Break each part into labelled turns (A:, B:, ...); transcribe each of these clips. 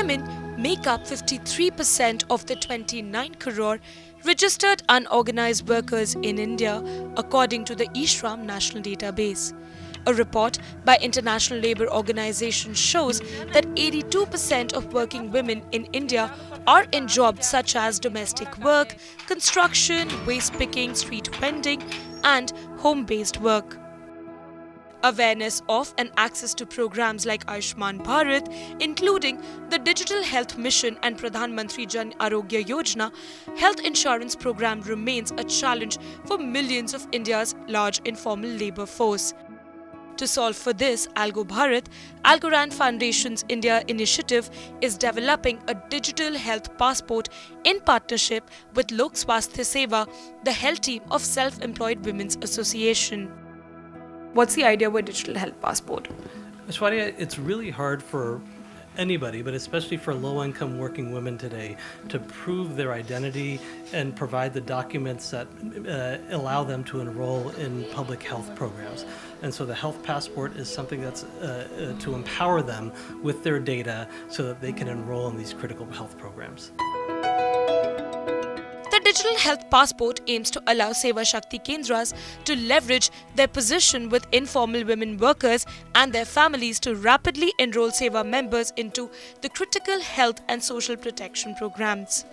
A: women make up 53% of the 29 crore registered unorganized workers in India, according to the eShram National Database. A report by International Labour Organization shows that 82% of working women in India are in jobs such as domestic work, construction, waste picking, street vending, and home-based work. Awareness of and access to programs like Ayushman Bharat, including the Digital Health Mission and Pradhan Mantri Jan Arogya Yojana health insurance program remains a challenge for millions of India's large informal labour force. To solve for this, AlgoBharat, AlgoBharat Foundation's India initiative is developing a digital health passport in partnership with Lok Swasthya SEWA, the health team of Self-Employed Women's Association. What's the idea of a digital health passport?
B: Aishwarya, it's really hard for anybody, but especially for low-income working women today, to prove their identity and provide the documents that allow them to enroll in public health programs. And so the health passport is something that's to empower them with their data so that they can enroll in these critical health programs.
A: The Digital Health Passport aims to allow Seva Shakti Kendras to leverage their position with informal women workers and their families to rapidly enroll Seva members into the critical health and social protection programs.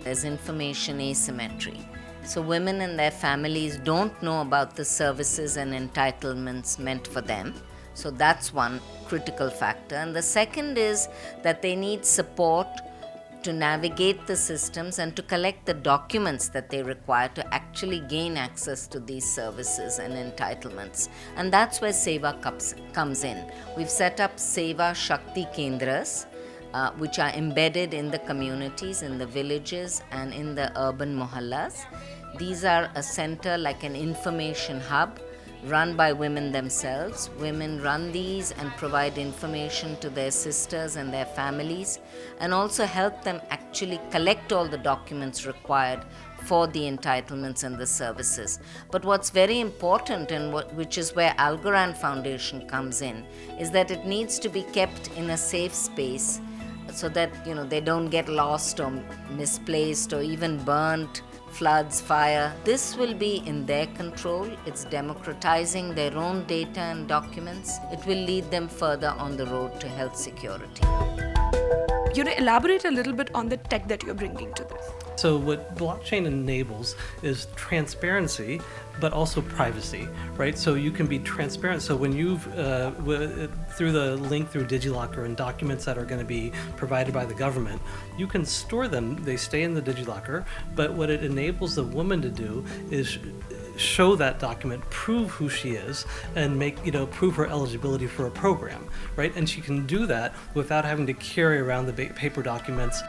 C: There's information asymmetry. So women and their families don't know about the services and entitlements meant for them. So that's one critical factor. And the second is that they need support to navigate the systems and to collect the documents that they require to actually gain access to these services and entitlements. And that's where Seva comes in. We've set up Seva Shakti Kendras, which are embedded in the communities, in the villages and in the urban mohallas. These are a center like an information hub run by women themselves. Women run these and provide information to their sisters and their families, and also help them actually collect all the documents required for the entitlements and the services. But what's very important, and which is where AlgoBharat Foundation comes in, is that it needs to be kept in a safe space so that they don't get lost or misplaced or even burnt, floods, fire. This will be in their control. It's democratizing their own data and documents. It will lead them further on the road to health security.
A: Elaborate a little bit on the tech that you're bringing to this.
B: So what blockchain enables is transparency, but also privacy, right? So you can be transparent. So when you've, through the link through DigiLocker and documents that are going to be provided by the government, you can store them. They stay in the DigiLocker, but what it enables the woman to do is show that document, prove who she is, and prove her eligibility for a program, right? And she can do that without having to carry around the paper documents.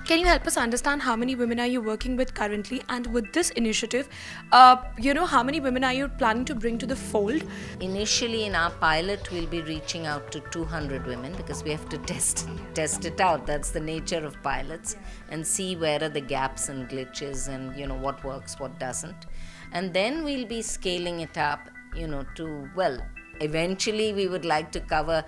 A: Can you help us understand how many women are you working with currently, and with this initiative, how many women are you planning to bring to the fold?
C: Initially in our pilot, we'll be reaching out to 200 women because we have to test it out. That's the nature of pilots, and see where are the gaps and glitches and what works, what doesn't. And then we'll be scaling it up, eventually we would like to cover,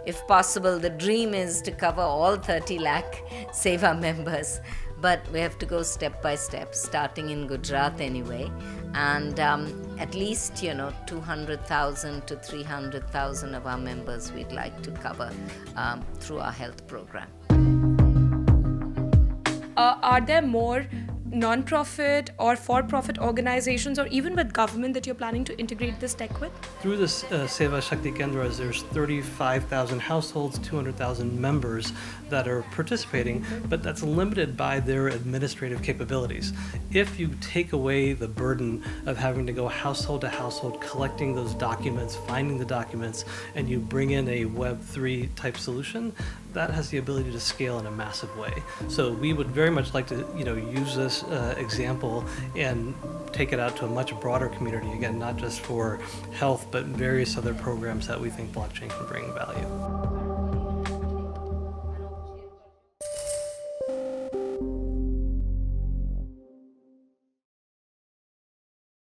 C: if possible, the dream is to cover all 30 lakh Seva members. But we have to go step by step, starting in Gujarat anyway. And at least, 200,000 to 300,000 of our members we'd like to cover through our health program.
A: Are there more non-profit or for-profit organizations, or even with government, that you're planning to integrate this tech with?
B: Through this Seva Shakti Kendras, there's 35,000 households, 200,000 members that are participating, but that's limited by their administrative capabilities. If you take away the burden of having to go household to household, collecting those documents, finding the documents, and you bring in a Web3 type solution, that has the ability to scale in a massive way. So we would very much like to use this example and take it out to a much broader community, again, not just for health, but various other programs that we think blockchain can bring value.